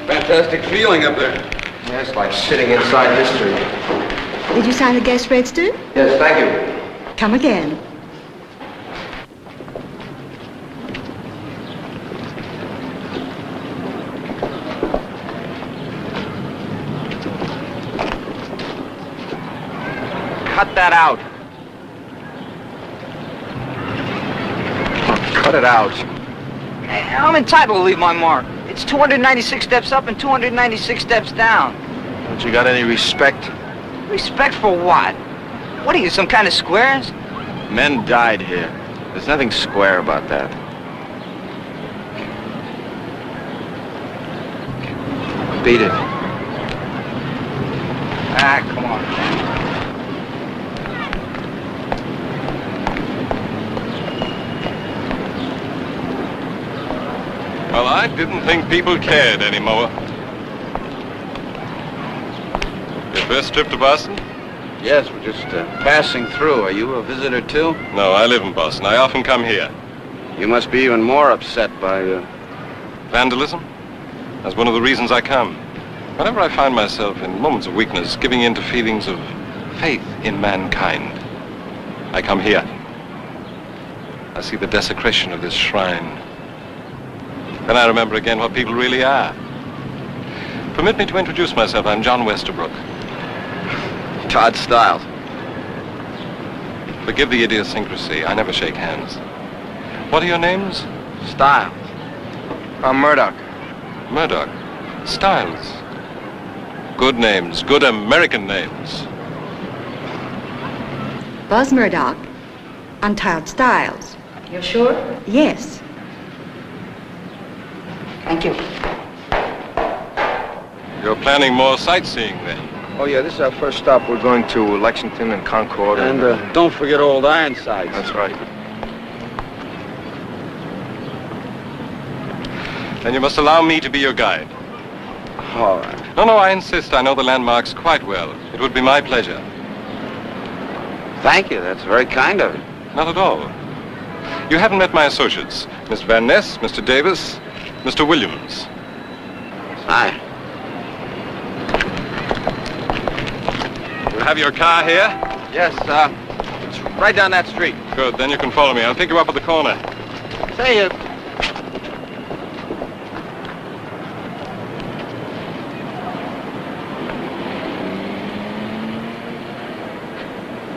Fantastic feeling up there. Yeah, it's like sitting inside history. Did you sign the guest register? Yes, thank you. Come again. Cut that out. Cut it out. I'm entitled to leave my mark. It's 296 steps up and 296 steps down. Don't you got any respect? Respect for what? What are you, some kind of squares? Men died here. There's nothing square about that. Beat it. Ah, come on. Well, I didn't think people cared anymore. Your first trip to Boston? Yes, we're just passing through. Are you a visitor too? No, I live in Boston. I often come here. You must be even more upset by Vandalism? That's one of the reasons I come. Whenever I find myself in moments of weakness, giving in to feelings of faith in mankind, I come here. I see the desecration of this shrine. Then I remember again what people really are. Permit me to introduce myself. I'm John Westerbrook. Tod Styles. Forgive the idiosyncrasy. I never shake hands. What are your names? Styles. I'm Murdoch. Murdoch. Styles. Good names. Good American names. Buzz Murdoch and Tod Styles. You're sure? Yes. Thank you. You're planning more sightseeing then? Oh, yeah, this is our first stop. We're going to Lexington and Concord. And don't forget Old Ironsides. That's right. Then you must allow me to be your guide. All right. No, I insist. I know the landmarks quite well. It would be my pleasure. Thank you. That's very kind of you. Not at all. You haven't met my associates, Mr. Van Ness, Mr. Davis, Mr. Williams. Hi. You have your car here? Yes, it's right down that street. Good, then you can follow me. I'll pick you up at the corner. Say,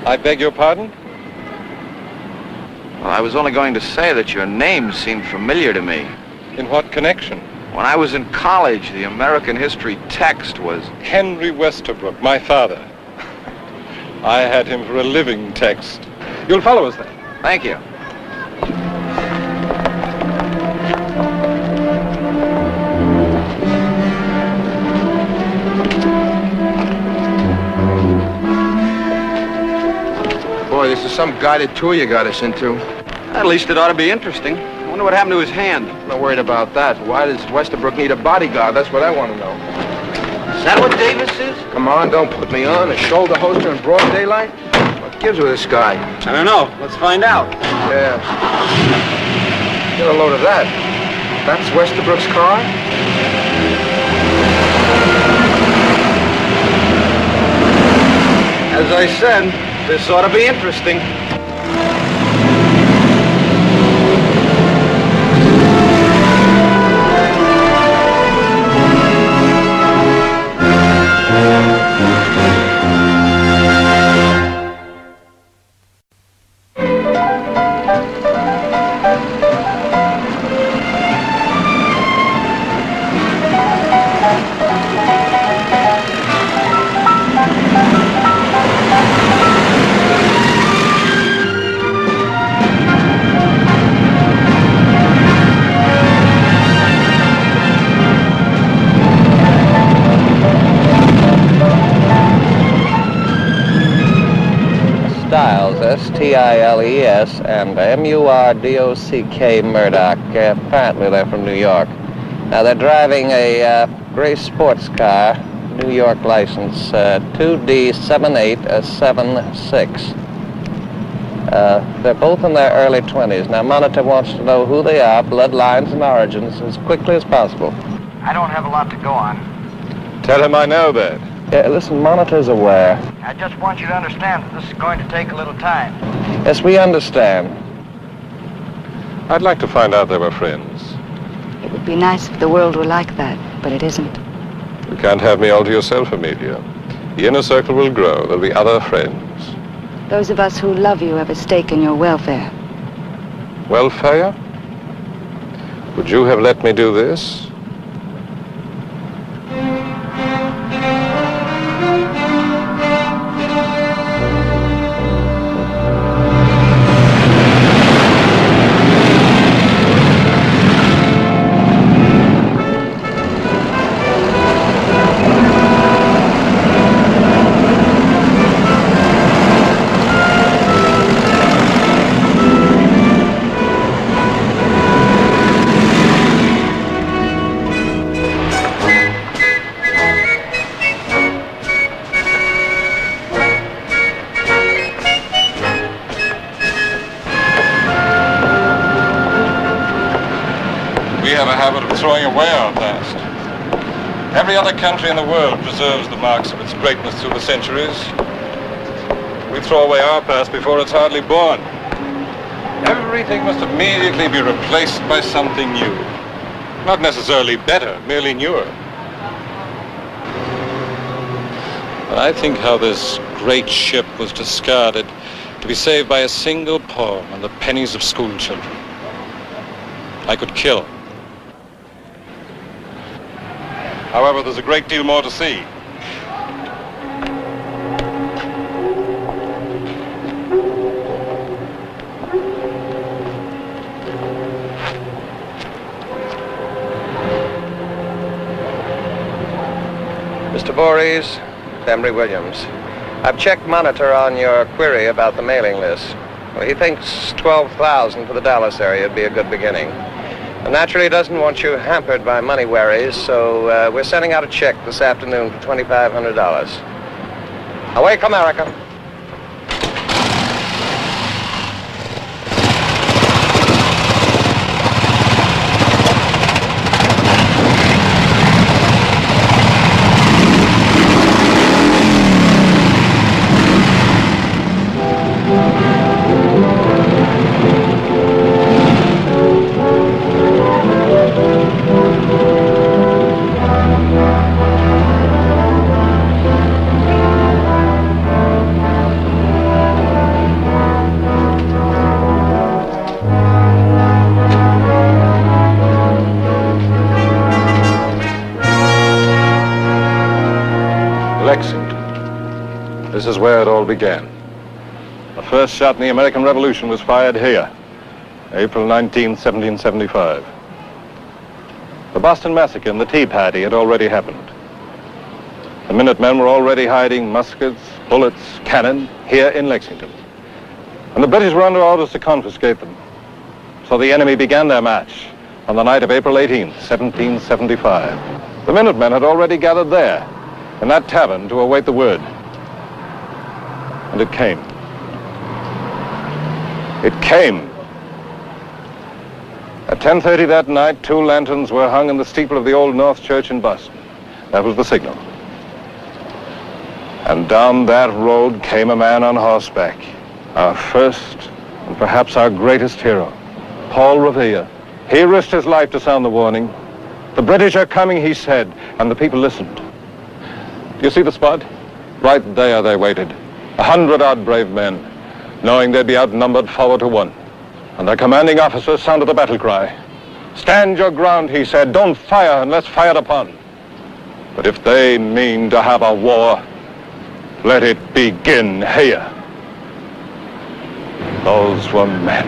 I beg your pardon? well, I was only going to say that your name seemed familiar to me. In what connection? When I was in college, the American history text was... Henry Westerbrook, my father. I had him for a living text. You'll follow us then? Thank you. Boy, this is some guided tour you got us into. At least it ought to be interesting. I wonder what happened to his hand. I'm not worried about that. Why does Westerbrook need a bodyguard? That's what I want to know. Is that what Davis is? Come on, don't put me on. A shoulder holster in broad daylight? What gives with this guy? I don't know. Let's find out. Yeah. Get a load of that. That's Westerbrook's car? As I said, this ought to be interesting. Stiles and Murdock. Apparently they're from New York. Now they're driving a gray sports car, New York license, 2D7876. They're both in their early 20s. Now Monitor wants to know who they are, bloodlines and origins, as quickly as possible. I don't have a lot to go on. Tell him I know that. Yeah, listen, Monitor's aware. I just want you to understand that this is going to take a little time. Yes, we understand. I'd like to find out they were friends. It would be nice if the world were like that, but it isn't. You can't have me all to yourself, Amelia. The inner circle will grow. There'll be other friends. Those of us who love you have a stake in your welfare. Welfare? Would you have let me do this? We have a habit of throwing away our past. Every other country in the world preserves the marks of its greatness through the centuries. We throw away our past before it's hardly born. Everything must immediately be replaced by something new. Not necessarily better, merely newer. And I think how this great ship was discarded to be saved by a single poem and the pennies of school children. I could kill. However, there's a great deal more to see. Mr. Voorhees, Emery Williams. I've checked Monitor on your query about the mailing list. Well, he thinks 12,000 for the Dallas area would be a good beginning. And naturally, he doesn't want you hampered by money worries, so we're sending out a check this afternoon for $2,500. Awake, America. Lexington. This is where it all began. The first shot in the American Revolution was fired here, April 19, 1775. The Boston Massacre and the Tea Party had already happened. The Minutemen were already hiding muskets, bullets, cannon here in Lexington. And the British were under orders to confiscate them. So the enemy began their march on the night of April 18, 1775. The Minutemen had already gathered there, in that tavern, to await the word. And it came. It came. At 10:30 that night, 2 lanterns were hung in the steeple of the Old North Church in Boston. That was the signal. And down that road came a man on horseback, our first and perhaps our greatest hero, Paul Revere. He risked his life to sound the warning. The British are coming, he said, and the people listened. Do you see the spot? Right there they waited, 100-odd brave men, knowing they'd be outnumbered 4-to-1. And their commanding officer sounded the battle cry. Stand your ground, he said. Don't fire unless fired upon. But if they mean to have a war, let it begin here. Those were men.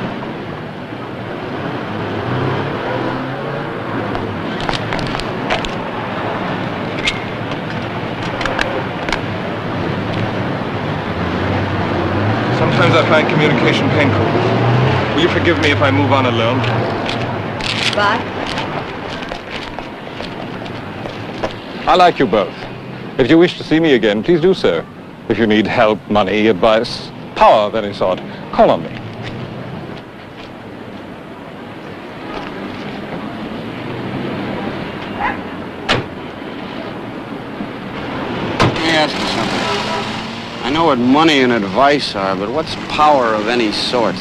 Sometimes I find communication painful. Will you forgive me if I move on alone? But I like you both. If you wish to see me again, please do so. If you need help, money, advice, power of any sort, call on me. Let me ask you something. I know what money and advice are, but what's power of any sort?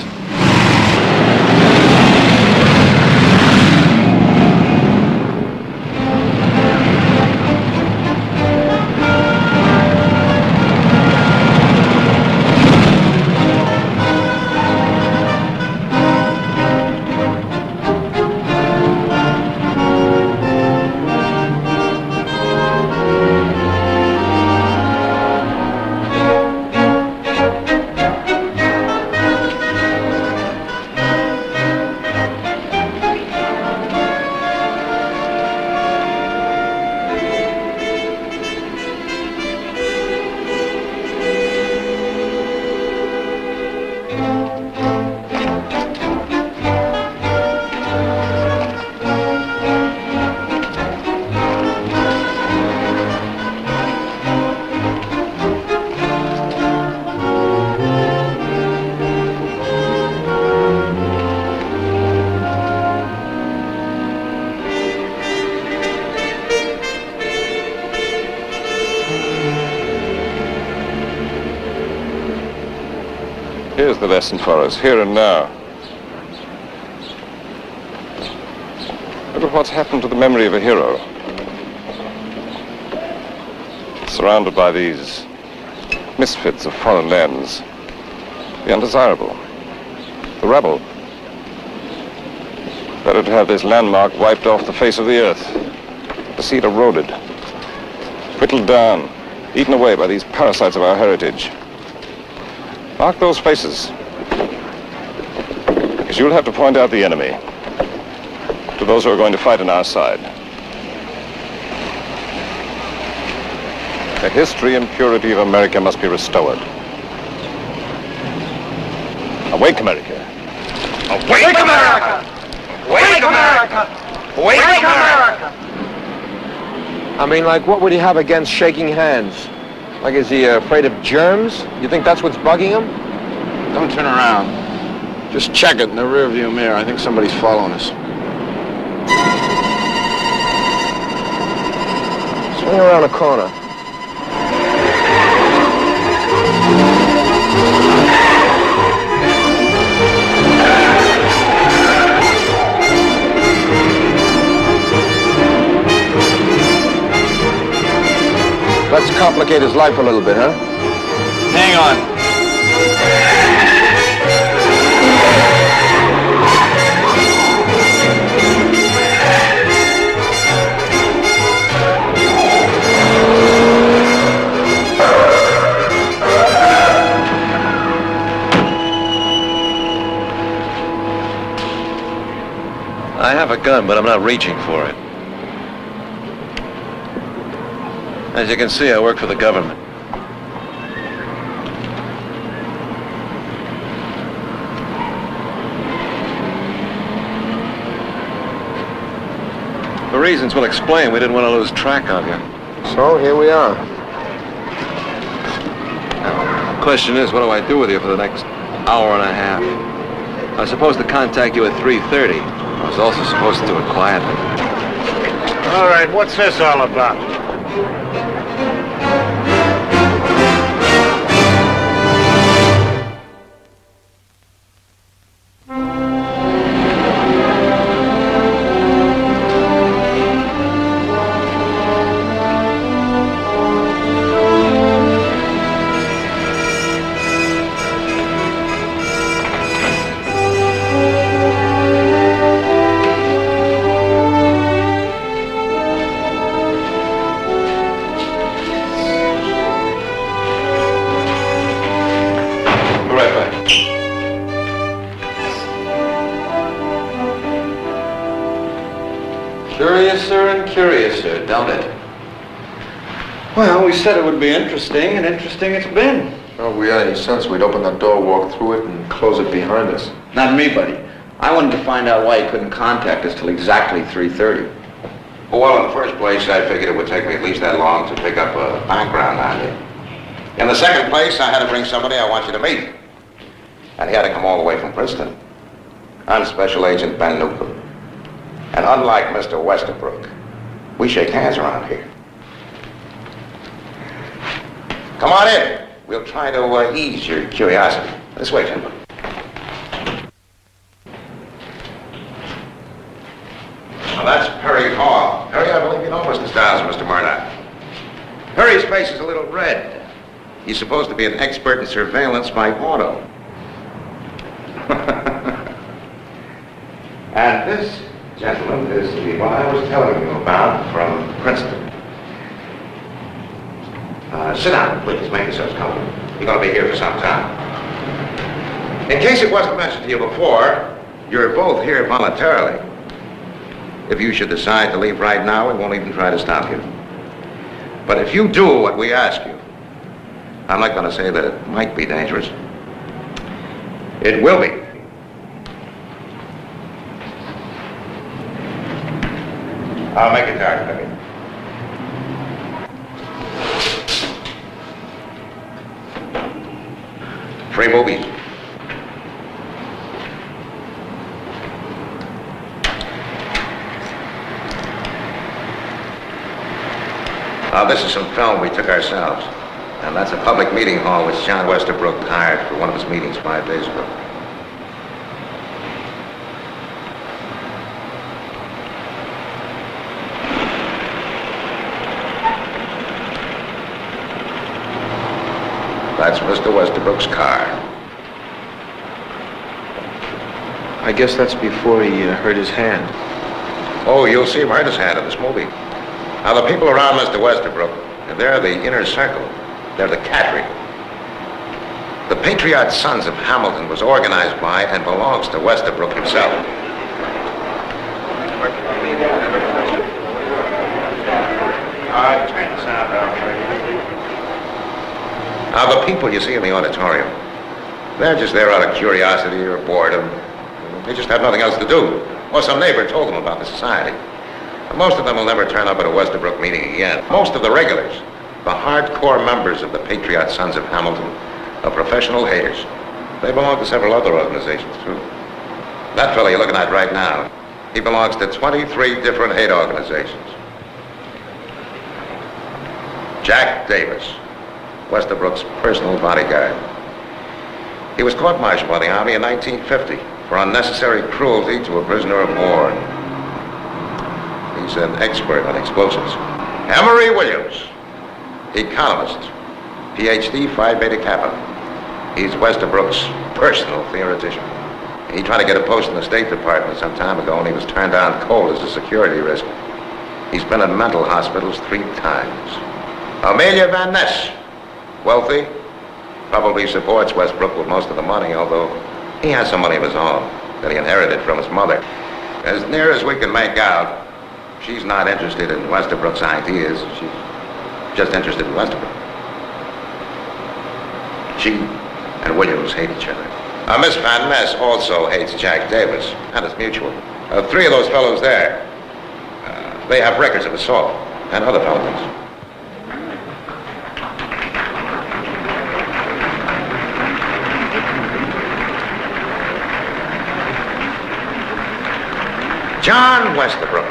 Here's the lesson for us, here and now. Look at what's happened to the memory of a hero. Surrounded by these misfits of foreign lands. The undesirable. The rebel. Better to have this landmark wiped off the face of the earth. To see it eroded. Whittled down. Eaten away by these parasites of our heritage. Mark those faces. Because you'll have to point out the enemy to those who are going to fight on our side. The history and purity of America must be restored. Awake, America. Wake America! Wake America! Wake America! I mean, like, what would he have against shaking hands? Like, is he afraid of germs? You think that's what's bugging him? Don't turn around. Just check it in the rearview mirror. I think somebody's following us. Swing around a corner. Let's complicate his life a little bit, huh? Hang on. I have a gun, but I'm not reaching for it. As you can see, I work for the government. For reasons we'll explain, we didn't want to lose track of you. So, here we are. Now, the question is, what do I do with you for the next hour and a half? I was supposed to contact you at 3:30. I was also supposed to do it quietly. All right, what's this all about? Curiouser and curiouser, don't it? Well, we said it would be interesting, and interesting it's been. Well, if we had any sense, we'd open that door, walk through it, and close it behind us. Not me, buddy. I wanted to find out why he couldn't contact us till exactly 3:30. Well, in the first place, I figured it would take me at least that long to pick up a background on you. In the second place, I had to bring somebody I want you to meet. And he had to come all the way from Princeton. I'm Special Agent Ben Newcomb. And unlike Mr. Westerbrook, we shake hands around here. Come on in. We'll try to ease your curiosity. This way, gentlemen. Now, that's Perry Hall. Perry, I believe you know Mr. Stiles and Mr. Murdoch. Perry's face is a little red. He's supposed to be an expert in surveillance by auto. And this gentleman is the one I was telling you about from Princeton. Sit down, please. Make yourselves comfortable. You're going to be here for some time. In case it wasn't mentioned to you before, you're both here voluntarily. If you should decide to leave right now, we won't even try to stop you. But if you do what we ask you, I'm not going to say that it might be dangerous. It will be. I'll make it dark, baby. Free movies. This is some film we took ourselves. And that's a public meeting hall which John Westerbrook hired for one of his meetings 5 days ago. That's Mr. Westerbrook's car. I guess that's before he hurt his hand. Oh, you'll see him hurt his hand in this movie. Now, the people around Mr. Westerbrook, they're the inner circle. They're the cadre. The Patriot Sons of Hamilton was organized by and belongs to Westerbrook himself. Turn the sound down. Now, the people you see in the auditorium, they're just there out of curiosity or boredom. They just have nothing else to do. Or some neighbor told them about the society. Most of them will never turn up at a Westerbrook meeting again. Most of the regulars, the hardcore members of the Patriot Sons of Hamilton, are professional haters. They belong to several other organizations, too. That fellow you're looking at right now, he belongs to 23 different hate organizations. Jack Davis, Westerbrook's personal bodyguard. He was court-martialed by the Army in 1950 for unnecessary cruelty to a prisoner of war. He's an expert on explosives. Emory Williams, economist, PhD, Phi Beta Kappa. He's Westerbrook's personal theoretician. He tried to get a post in the State Department some time ago, and he was turned down cold as a security risk. He's been in mental hospitals 3 times. Amelia Van Ness, wealthy, probably supports Westbrook with most of the money, although he has some money of his own that he inherited from his mother. As near as we can make out, she's not interested in Westerbrook's ideas. She's just interested in Westerbrook. She and Williams hate each other. Miss Van Ness also hates Jack Davis, and it's mutual. 3 of those fellows there, they have records of assault and other felonies. John Westerbrook.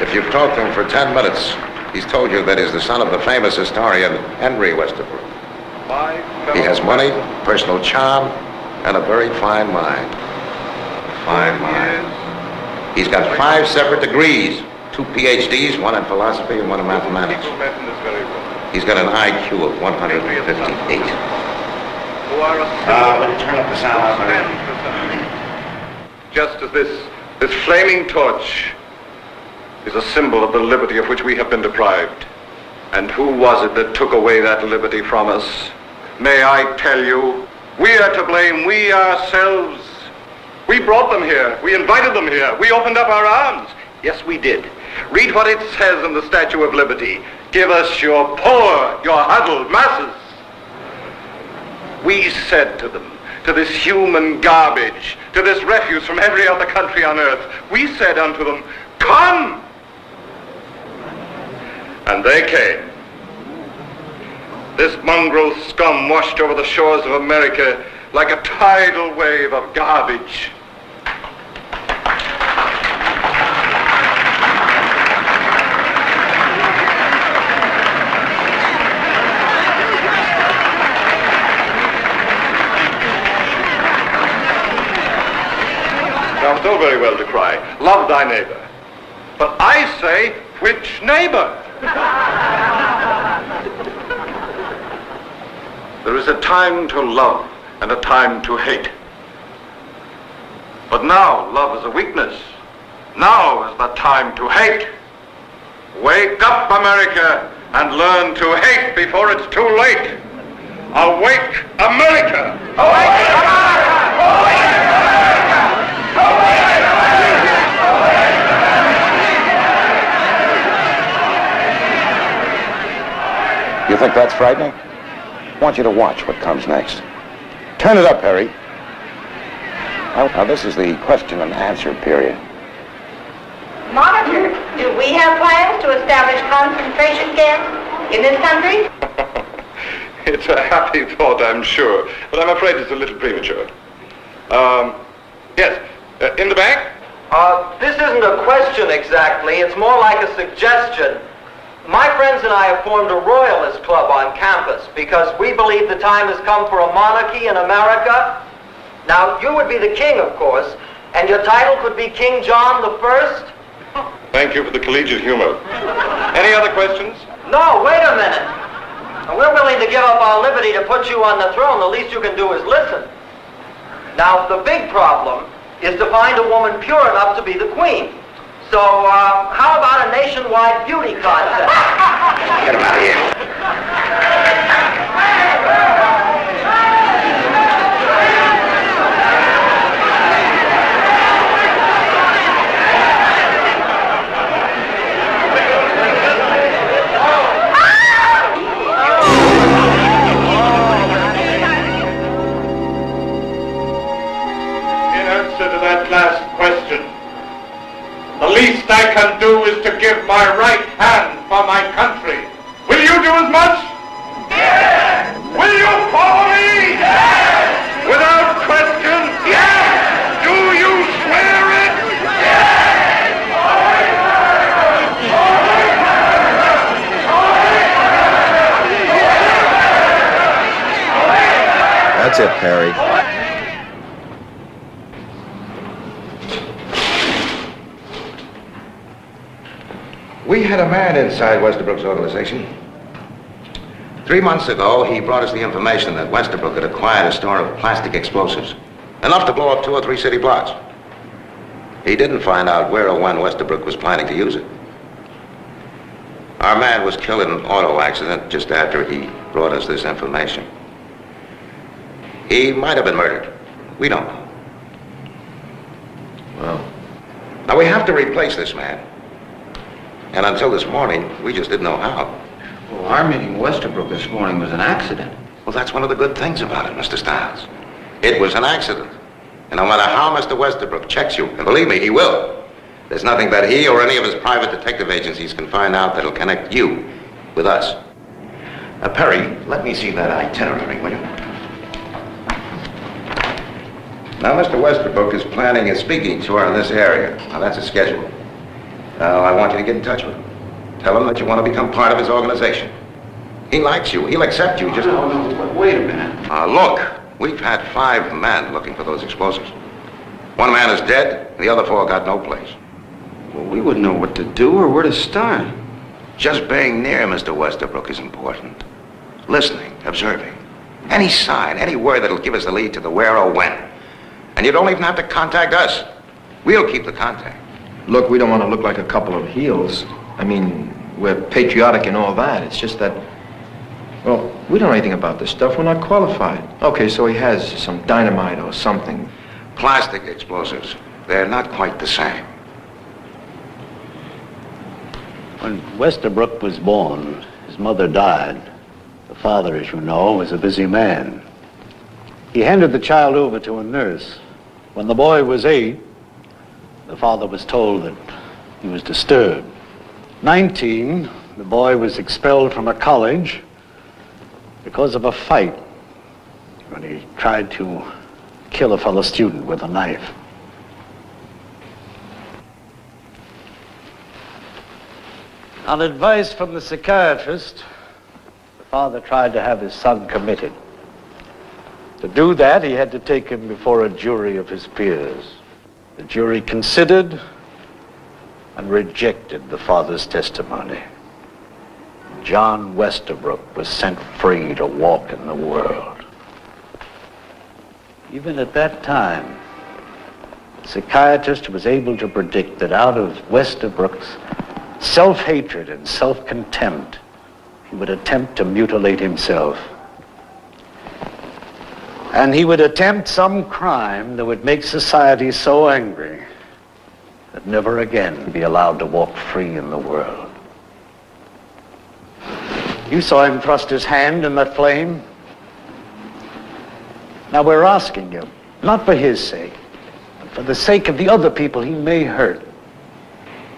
If you've talked to him for 10 minutes, he's told you that he's the son of the famous historian Henry Westerbrook. He has money, personal charm, and a very fine mind. Fine mind. He's got 5 separate degrees, 2 PhDs, 1 in philosophy and 1 in mathematics. He's got an IQ of 158. Will you turn up the sound? Just as this flaming torch is a symbol of the liberty of which we have been deprived. And who was it that took away that liberty from us? May I tell you, we are to blame, we ourselves. We brought them here, we invited them here, we opened up our arms. Yes, we did. Read what it says in the Statue of Liberty. Give us your poor, your huddled masses. We said to them, to this human garbage, to this refuse from every other country on earth, we said unto them, come! And they came. This mongrel scum washed over the shores of America like a tidal wave of garbage. Now, it's all very well to cry, love thy neighbor. But I say, which neighbor? There is a time to love and a time to hate. But now, love is a weakness. Now is the time to hate. Wake up, America, and learn to hate before it's too late. Awake, America! Awake, America! Awake, America! Awake, America! You think that's frightening? I want you to watch what comes next. Turn it up, Harry. Now, this is the question and answer period. Monitor, do we have plans to establish concentration camps in this country? It's a happy thought, I'm sure, but I'm afraid it's a little premature. Yes, in the back? This isn't a question exactly. It's more like a suggestion. My friends and I have formed a royalist club on campus because we believe the time has come for a monarchy in America. Now, you would be the king, of course, and your title could be King John the First. Thank you for the collegiate humor. Any other questions? No, wait a minute. We're willing to give up our liberty to put you on the throne. The least you can do is listen. Now, the big problem is to find a woman pure enough to be the queen. So, how about a nationwide beauty contest? Get him out of here. In answer to that last question, the least I can do is to give my right hand for my country. Will you do as much? Yes! Will you follow me? Yes! Without question? Yes! Do you swear it? Yes! That's it, Perry. We had a man inside Westerbrook's organization. 3 months ago, he brought us the information that Westerbrook had acquired a store of plastic explosives, enough to blow up 2 or 3 city blocks. He didn't find out where or when Westerbrook was planning to use it. Our man was killed in an auto accident just after he brought us this information. He might have been murdered. We don't know. Well, Now, we have to replace this man. And until this morning, we just didn't know how. Well, our meeting Westerbrook this morning was an accident. Well, that's one of the good things about it, Mr. Stiles. It was an accident. And no matter how Mr. Westerbrook checks you, and believe me, he will, there's nothing that he or any of his private detective agencies can find out that'll connect you with us. Perry, let me see that itinerary, will you? Now, Mr. Westerbrook is planning a speaking tour in this area. Now, that's his schedule. Now, I want you to get in touch with him. Tell him that you want to become part of his organization. He likes you. He'll accept you. Just No, wait a minute. Look, we've had 5 men looking for those explosives. 1 man is dead, and the other 4 got no place. Well, we wouldn't know what to do or where to start. Just being near Mr. Westerbrook is important. Listening, observing. Any sign, any word that'll give us the lead to the where or when. And you don't even have to contact us. We'll keep the contact. look, we don't want to look like a couple of heels. I mean, we're patriotic and all that. It's just that, well, we don't know anything about this stuff. We're not qualified. Okay, so he has some dynamite or something. Plastic explosives, they're not quite the same. When Westerbrook was born, his mother died. The father, as you know, was a busy man. He handed the child over to a nurse. When the boy was 8, the father was told that he was disturbed. 19, the boy was expelled from a college because of a fight when he tried to kill a fellow student with a knife. On advice from the psychiatrist, the father tried to have his son committed. To do that, he had to take him before a jury of his peers. The jury considered and rejected the father's testimony. John Westerbrook was sent free to walk in the world. Even at that time, the psychiatrist was able to predict that out of Westerbrook's self-hatred and self-contempt, he would attempt to mutilate himself. And he would attempt some crime that would make society so angry that never again be allowed to walk free in the world. You saw him thrust his hand in that flame. Now we're asking you, not for his sake, but for the sake of the other people he may hurt,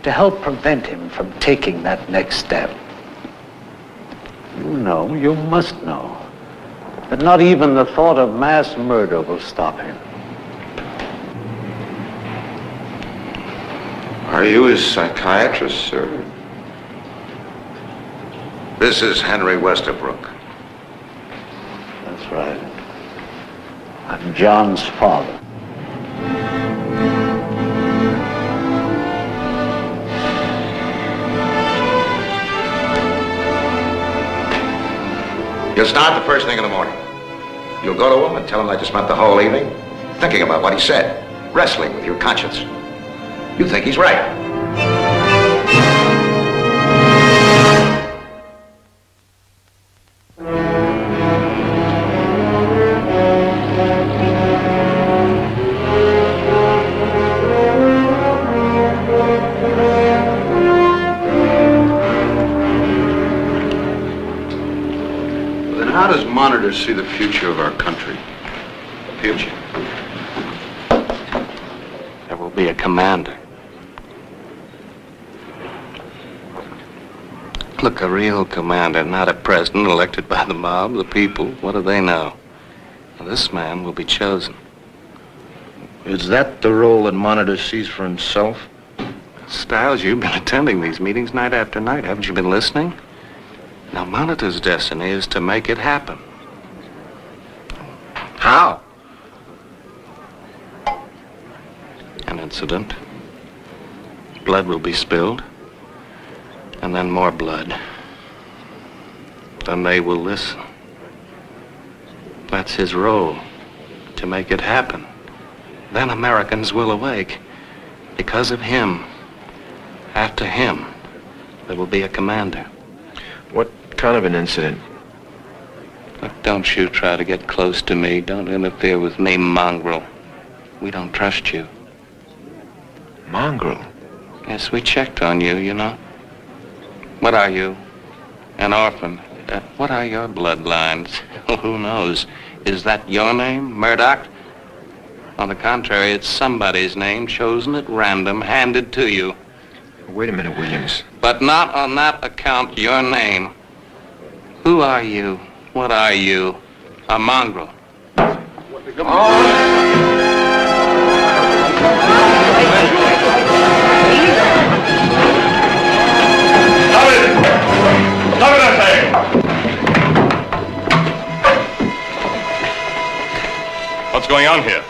to help prevent him from taking that next step. You must know, that not even the thought of mass murder will stop him. Are you his psychiatrist, sir? This is Henry Westerbrook. That's right. I'm John's father. You'll start the first thing in the morning. You'll go to him and tell him that you spent the whole evening thinking about what he said, wrestling with your conscience. You think he's right. How does Monitor see the future of our country? Future? There will be a commander. Look, a real commander, not a president elected by the mob, the people. What do they know? Now, this man will be chosen. Is that the role that Monitor sees for himself? Stiles, you've been attending these meetings night after night. Haven't you been listening? Now, Monitor's destiny is to make it happen. How? An incident. Blood will be spilled. And then more blood. Then they will listen. That's his role, to make it happen. Then Americans will awake. Because of him. After him, there will be a commander. What kind of an incident? Look, don't you try to get close to me. Don't interfere with me, mongrel. We don't trust you. Mongrel? Yes, we checked on you, you know. What are you? An orphan. What are your bloodlines? Who knows? Is that your name, Murdoch? On the contrary, it's somebody's name, chosen at random, handed to you. Wait a minute, Williams. But not on that account your name. Who are you? What are you? A mongrel. What's going on here?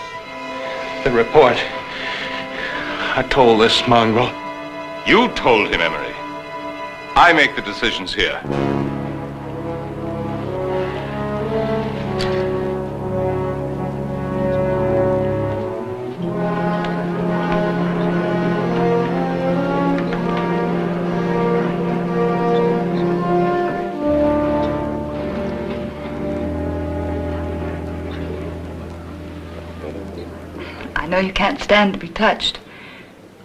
The report. I told this mongrel. You told him, Emery. I make the decisions here. I know you can't stand to be touched,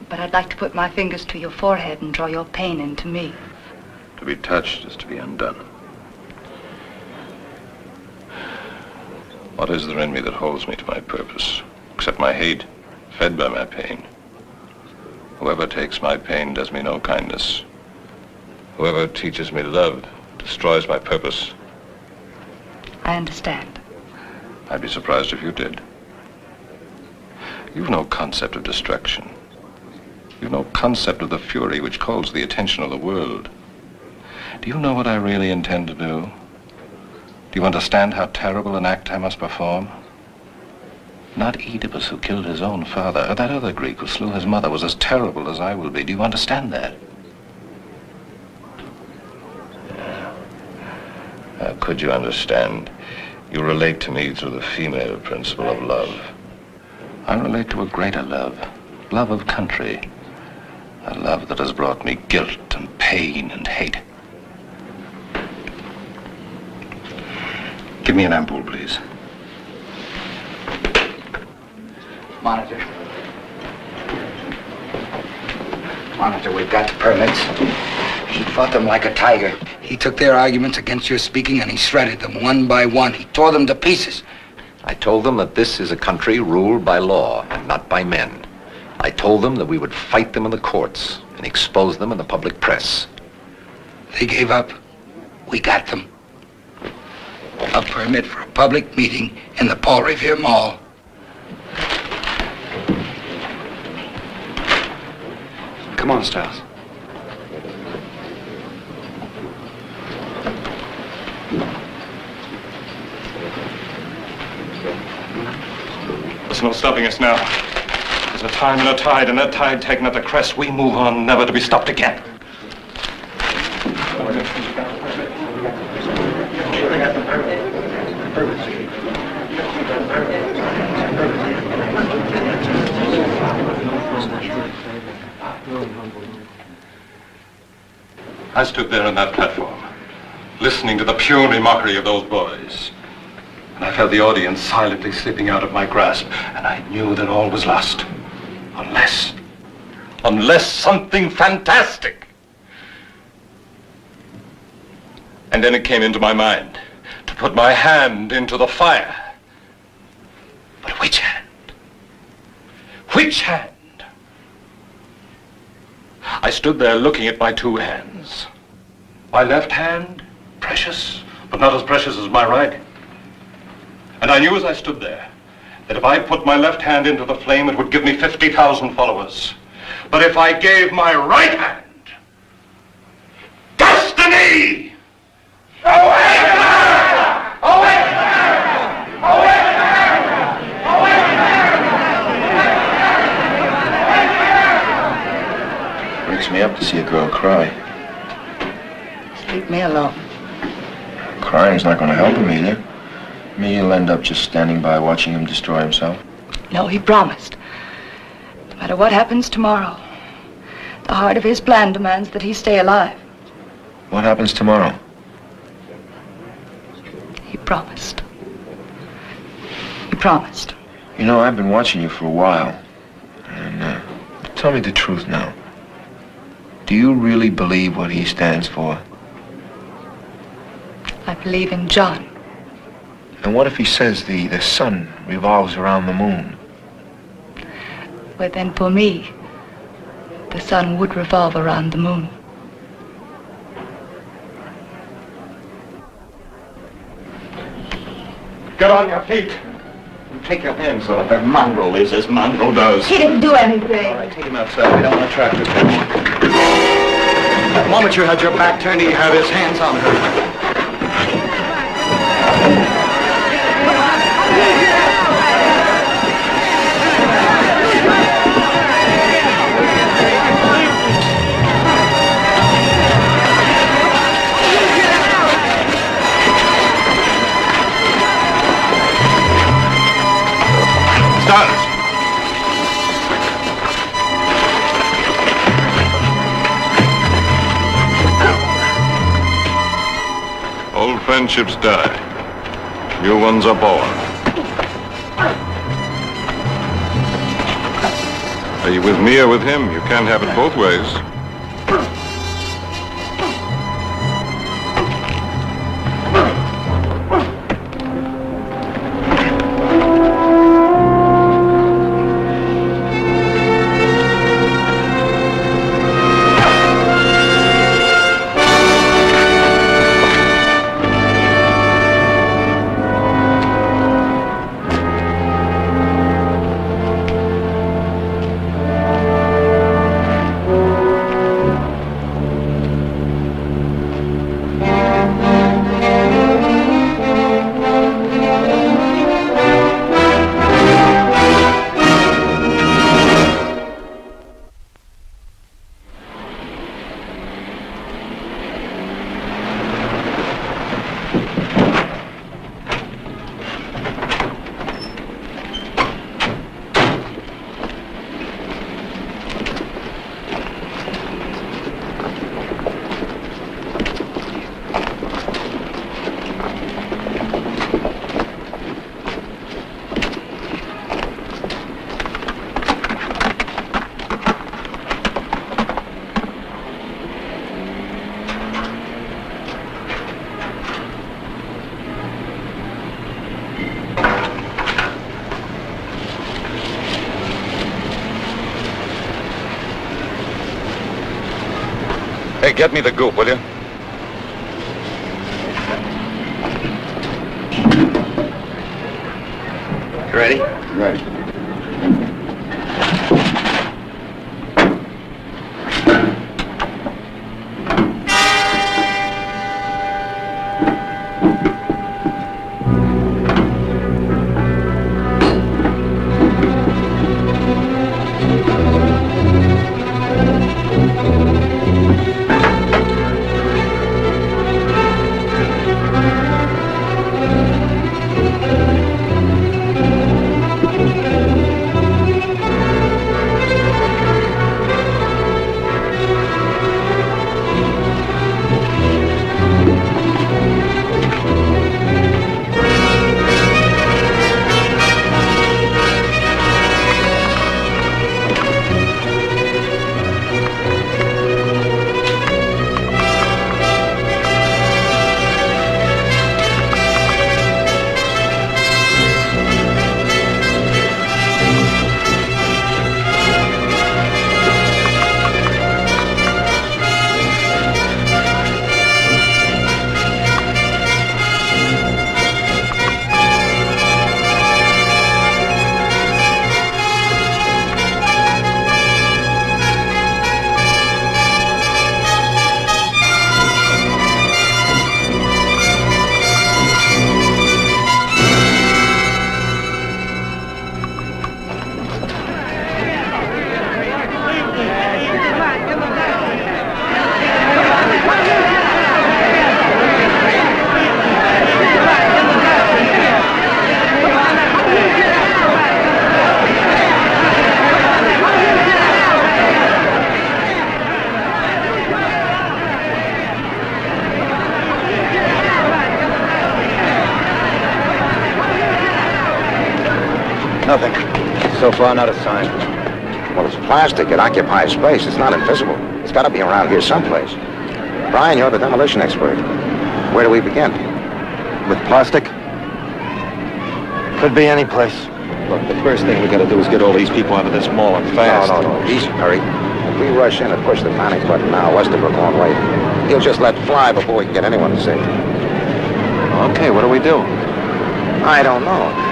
but I'd like to put my fingers to your forehead and draw your pain into me. To be touched is to be undone. What is there in me that holds me to my purpose, except my hate, fed by my pain? Whoever takes my pain does me no kindness. Whoever teaches me love destroys my purpose. I understand. I'd be surprised if you did. You've no concept of destruction. You've no concept of the fury which calls the attention of the world. Do you know what I really intend to do? Do you understand how terrible an act I must perform? Not Oedipus, who killed his own father, or that other Greek who slew his mother, was as terrible as I will be. Do you understand that? How could you understand? You relate to me through the female principle of love. I relate to a greater love, love of country, a love that has brought me guilt and pain and hate. Give me an ampoule, please. Monitor. Monitor, we've got the permits. He fought them like a tiger. He took their arguments against your speaking and he shredded them one by one. He tore them to pieces. I told them that this is a country ruled by law and not by men. I told them that we would fight them in the courts and expose them in the public press. They gave up. We got them. A permit for a public meeting in the Paul Revere Mall. Come on, Stiles. There's no stopping us now. There's a time and a tide, and that tide taken at the crest, we move on, never to be stopped again. I stood there on that platform, listening to the puny mockery of those boys. And I felt the audience silently slipping out of my grasp, and I knew that all was lost. Unless something fantastic. And then it came into my mind to put my hand into the fire. But which hand? Which hand? I stood there looking at my two hands. My left hand, precious, but not as precious as my right. And I knew as I stood there that if I put my left hand into the flame, it would give me 50,000 followers. But if I gave my right hand, destiny! Away! Away! Away! Breaks me up to see a girl cry. Leave me alone. Crying's not going to help him either. Maybe you'll end up just standing by watching him destroy himself. No, he promised. No matter what happens tomorrow, the heart of his plan demands that he stay alive. What happens tomorrow? He promised. He promised. You know, I've been watching you for a while. And tell me the truth now. Do you really believe what he stands for? I believe in John. And what if he says the sun revolves around the moon? Well, then for me, the sun would revolve around the moon. Get on your feet. Take your hands off. That mongrel is as mongrel does. He didn't do anything. All right, take him outside. We don't want to attract this anymore. The moment you had your back turned, he had his hands on her. Old friendships die. New ones are born. Are you with me or with him? You can't have it both ways. Get me the goop, will you? Ready? Right. Nothing. So far, not a sign. Well, it's plastic. It occupies space. It's not invisible. It's got to be around here someplace. Brian, you're the demolition expert. Where do we begin? With plastic? Could be any place. Look, the first thing we gotta do is get all these people out of this mall and fast. No. Easy, Perry. If we rush in and push the panic button now, Westerbrook won't wait. He'll just let fly before we can get anyone to safety. Okay, what do we do? I don't know.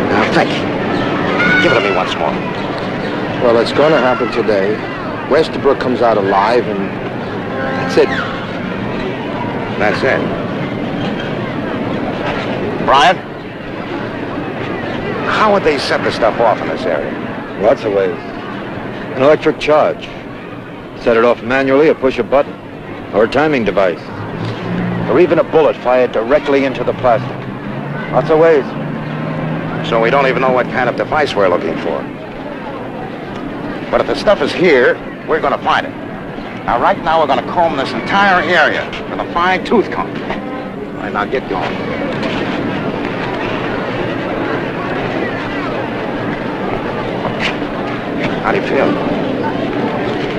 Now think. Give it to me once more. Well, it's gonna happen today. Westerbrook comes out alive, and that's it. That's it. Brian? How would they set the stuff off in this area? Lots of ways. An electric charge. Set it off manually or push a button. Or a timing device. Or even a bullet fired directly into the plastic. Lots of ways. So we don't even know what kind of device we're looking for. But if the stuff is here, we're going to find it. Now, right now, we're going to comb this entire area with a fine tooth comb. All right, now get going. How do you feel?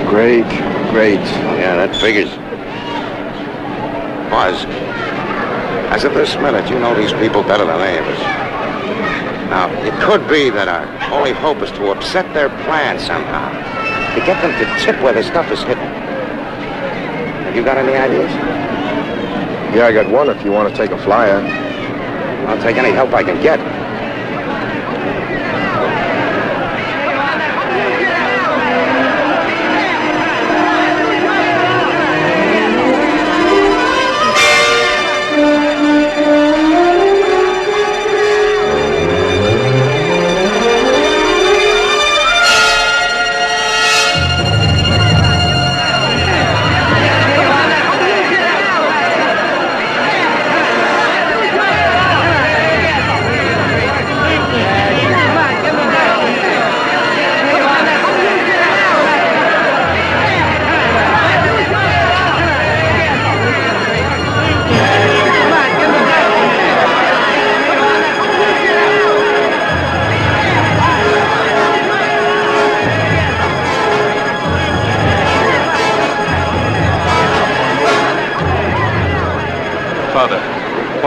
Great. Yeah, that figures. Buzz, as of this minute, you know these people better than any of us. Now, it could be that our only hope is to upset their plan somehow. To get them to tip where the stuff is hidden. Have you got any ideas? Yeah, I got one if you want to take a flyer. I'll take any help I can get.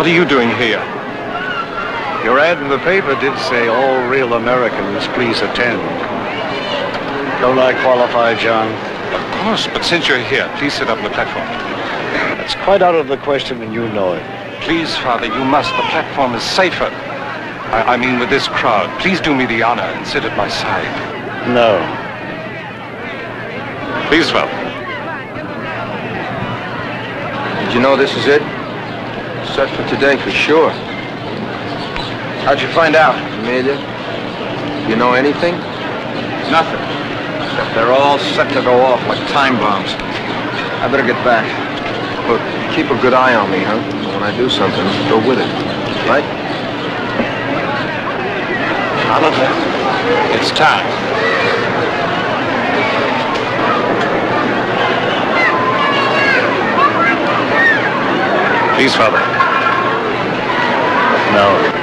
are you doing here? Your ad in the paper did say all real Americans please attend. Don't I qualify, John? Of course, but since you're here, please sit up on the platform. It's quite out of the question, and you know it. Please, Father, you must. The platform is safer. I mean, with this crowd. Please do me the honor and sit at my side. No. Please, Father. Did you know this is it? Set for today, for sure. How'd you find out, Amelia? You know anything? Nothing. Except they're all set to go off like time bombs. I better get back. Look, keep a good eye on me, huh? When I do something, go with it. Right? Oliver, it's time. Please, Father. No.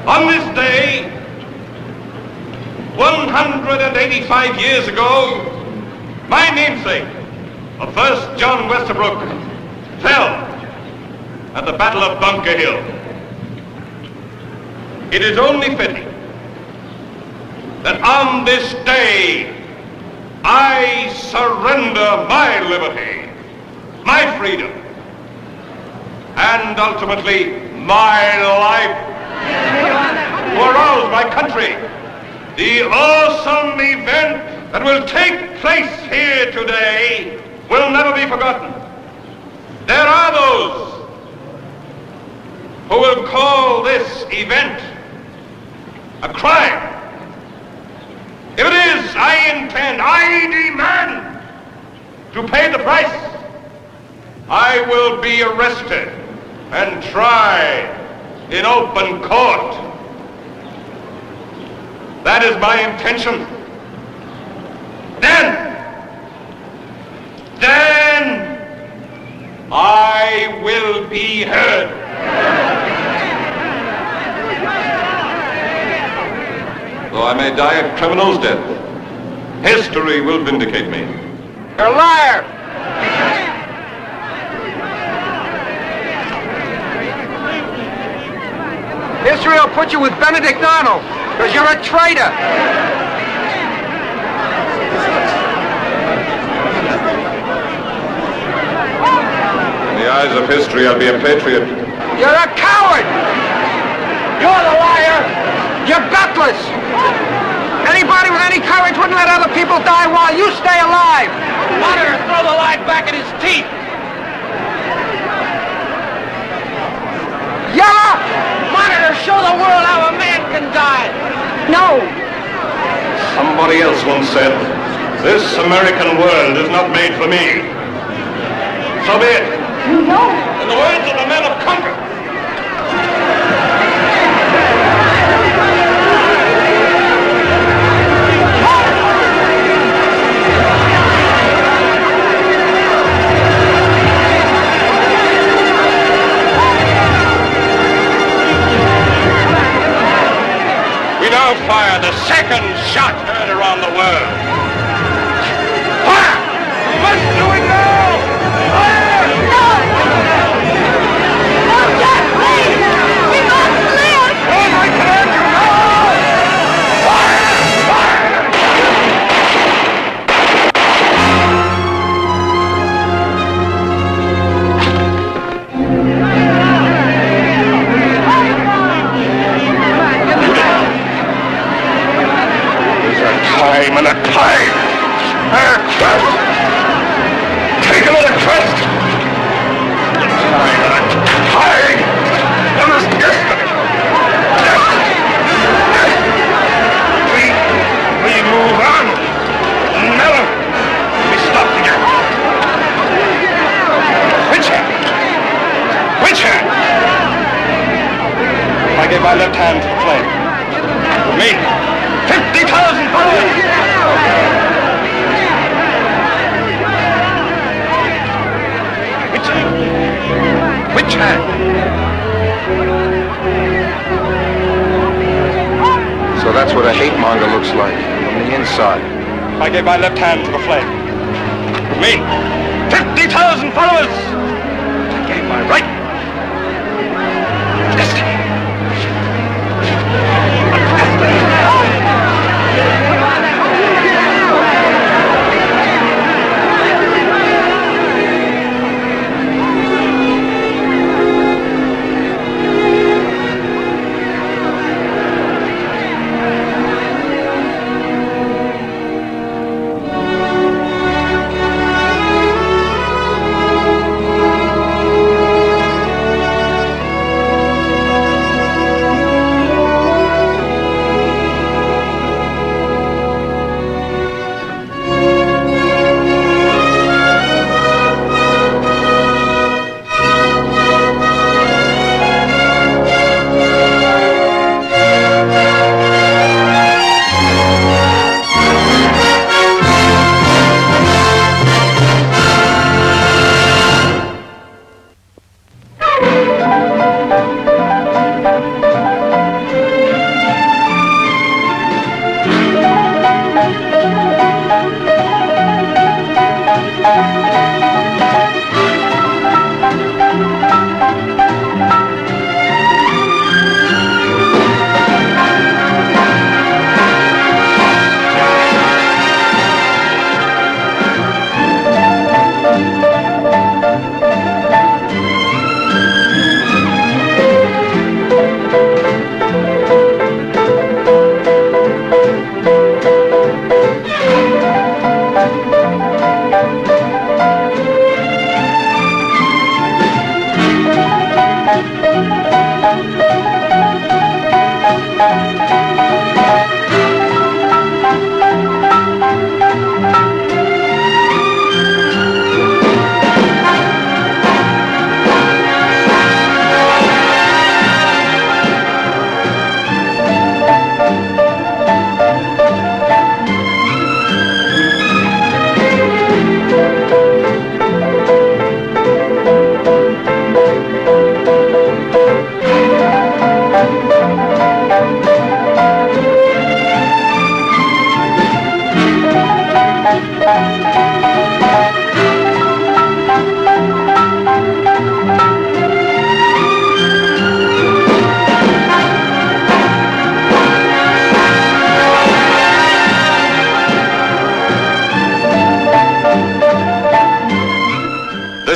On this day, 185 years ago, my namesake, the first John Westerbrook, fell at the Battle of Bunker Hill. It is only fitting that on this day, I surrender my liberty, my freedom, and ultimately my life to arouse my country. The awesome event that will take place here today will never be forgotten. There are those who will call this event a crime. If it is, I demand to pay the price. I will be arrested and tried in open court. That is my intention. Then I will be heard. Though I may die a criminal's death, history will vindicate me. You're a liar! History will put you with Benedict Arnold, because you're a traitor. In the eyes of history, I'll be a patriot. You're a coward! You're the liar! You're gutless! Anybody with any courage wouldn't let other people die while you stay alive! Monitor, throw the lie back in his teeth! Yella! Monitor, show the world how a man can die! No! Somebody else once said, this American world is not made for me. So be it. No. In the words of the men of Congress. We now fire the second shot heard around the world. Fire! Let's do it now! Fire! No! No, Jack, please! We must live! Oh, my command you now! Fire! Fire! Time and a tide! Crest! Take another crest! Time and a tide! On this destiny! We move on! Never! We stop again! Which hand? Which hand? I gave my left hand to the flame. it looks like, from the inside. I gave my left hand to the flame. Me, 50,000 followers! I gave my right. Destiny.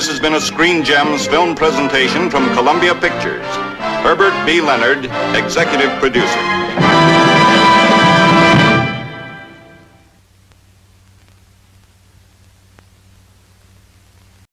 This has been a Screen Gems film presentation from Columbia Pictures. Herbert B. Leonard, executive producer.